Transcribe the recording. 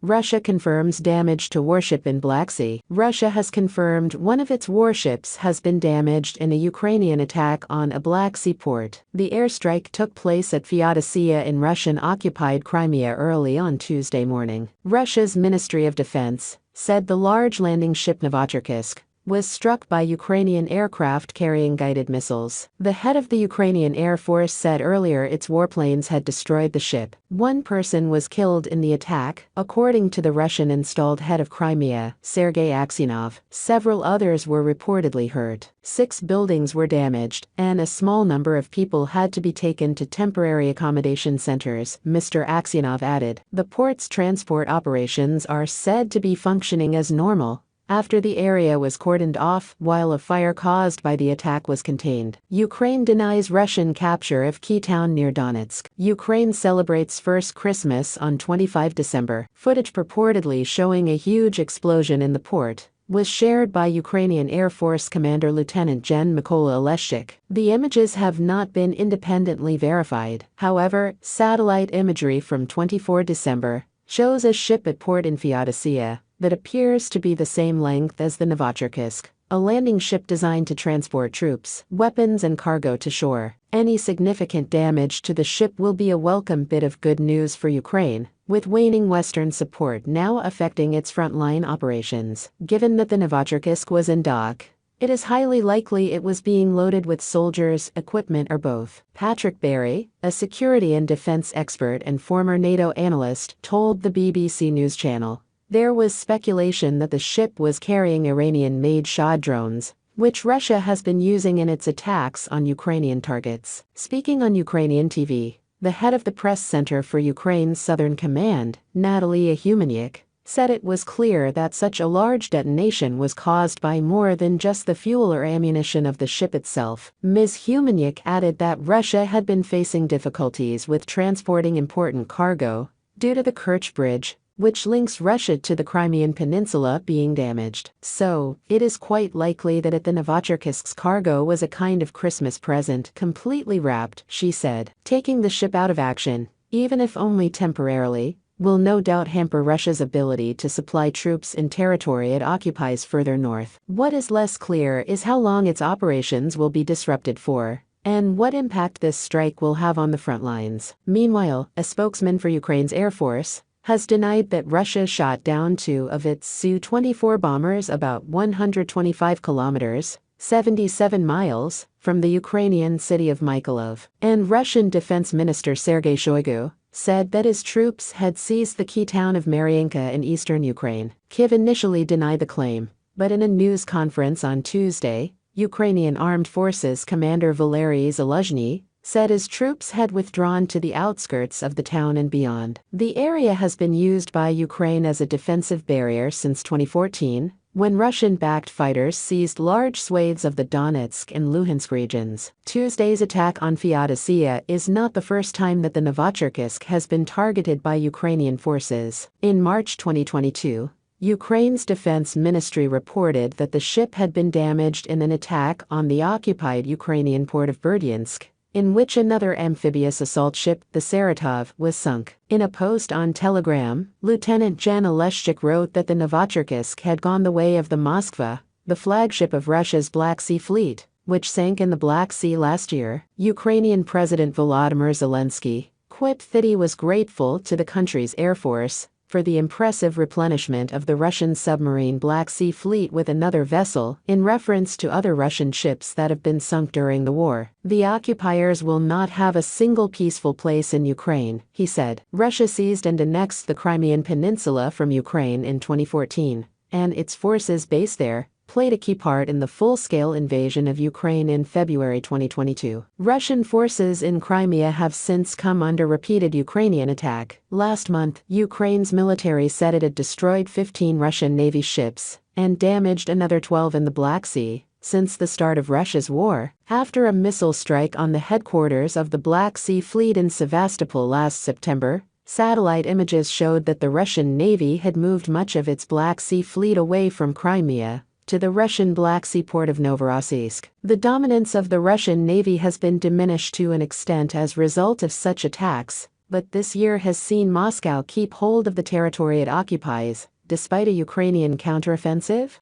Russia confirms damage to warship in Black Sea. Russia has confirmed one of its warships has been damaged in a Ukrainian attack on a Black Sea port. The airstrike took place at Feodosia in Russian-occupied Crimea early on Tuesday morning. Russia's Ministry of Defense said the large landing ship Novocherkassk was struck by Ukrainian aircraft carrying guided missiles. The head of the Ukrainian Air Force said earlier its warplanes had destroyed the ship. One person was killed in the attack, according to the Russian-installed head of Crimea, Sergei Aksyonov. Several others were reportedly hurt. 6 buildings were damaged, and a small number of people had to be taken to temporary accommodation centers, Mr. Aksyonov added. The port's transport operations are said to be functioning as normal after the area was cordoned off while a fire caused by the attack was contained. Ukraine denies Russian capture of key town near Donetsk. Ukraine celebrates first Christmas on 25 December. Footage purportedly showing a huge explosion in the port was shared by Ukrainian Air Force Commander Lieutenant Gen Mykola Oleshchuk. The images have not been independently verified. However, satellite imagery from 24 December shows a ship at port in Feodosia that appears to be the same length as the Novocherkassk, a landing ship designed to transport troops, weapons and cargo to shore. Any significant damage to the ship will be a welcome bit of good news for Ukraine, with waning Western support now affecting its frontline operations. Given that the Novocherkassk was in dock, it is highly likely it was being loaded with soldiers, equipment or both. Patrick Berry, a security and defense expert and former NATO analyst, told the BBC News Channel there was speculation that the ship was carrying Iranian-made Shahd drones, which Russia has been using in its attacks on Ukrainian targets. Speaking on Ukrainian TV, the head of the press center for Ukraine's Southern Command, Natalia Humeniuk, said it was clear that such a large detonation was caused by more than just the fuel or ammunition of the ship itself. Ms. Humeniuk added that Russia had been facing difficulties with transporting important cargo due to the Kerch Bridge, which links Russia to the Crimean Peninsula, being damaged. So, it is quite likely that at the Novocherkassk's cargo was a kind of Christmas present, completely wrapped, she said. Taking the ship out of action, even if only temporarily, will no doubt hamper Russia's ability to supply troops in territory it occupies further north. What is less clear is how long its operations will be disrupted for, and what impact this strike will have on the front lines. Meanwhile, a spokesman for Ukraine's Air Force has denied that Russia shot down 2 of its Su-24 bombers about 125 kilometers, 77 miles, from the Ukrainian city of Mykolaiv. And Russian Defense Minister Sergei Shoigu said that his troops had seized the key town of Mariinka in eastern Ukraine. Kyiv initially denied the claim, but in a news conference on Tuesday, Ukrainian Armed Forces Commander Valery Zaluzhny said his troops had withdrawn to the outskirts of the town and beyond. The area has been used by Ukraine as a defensive barrier since 2014, when Russian-backed fighters seized large swathes of the Donetsk and Luhansk regions. Tuesday's attack on Feodosia is not the first time that the Novocherkassk has been targeted by Ukrainian forces. In March 2022, Ukraine's defense ministry reported that the ship had been damaged in an attack on the occupied Ukrainian port of Berdyansk, in which another amphibious assault ship, the Saratov, was sunk. In a post on Telegram, Lieutenant Gen Oleshchuk wrote that the Novocherkassk had gone the way of the Moskva, the flagship of Russia's Black Sea Fleet, which sank in the Black Sea last year. Ukrainian President Volodymyr Zelensky quipped that he was grateful to the country's Air Force for the impressive replenishment of the Russian submarine Black Sea Fleet with another vessel, in reference to other Russian ships that have been sunk during the war. The occupiers will not have a single peaceful place in Ukraine, he said. Russia seized and annexed the Crimean Peninsula from Ukraine in 2014, and its forces based there played a key part in the full-scale invasion of Ukraine in February 2022. Russian forces in Crimea have since come under repeated Ukrainian attack. Last month, Ukraine's military said it had destroyed 15 Russian Navy ships and damaged another 12 in the Black Sea since the start of Russia's war, after a missile strike on the headquarters of the Black Sea Fleet in Sevastopol last September. Satellite images showed that the Russian Navy had moved much of its Black Sea Fleet away from Crimea to the Russian Black Sea port of Novorossiysk. The dominance of the Russian Navy has been diminished to an extent as a result of such attacks, But this year has seen Moscow keep hold of the territory it occupies, despite a Ukrainian counteroffensive.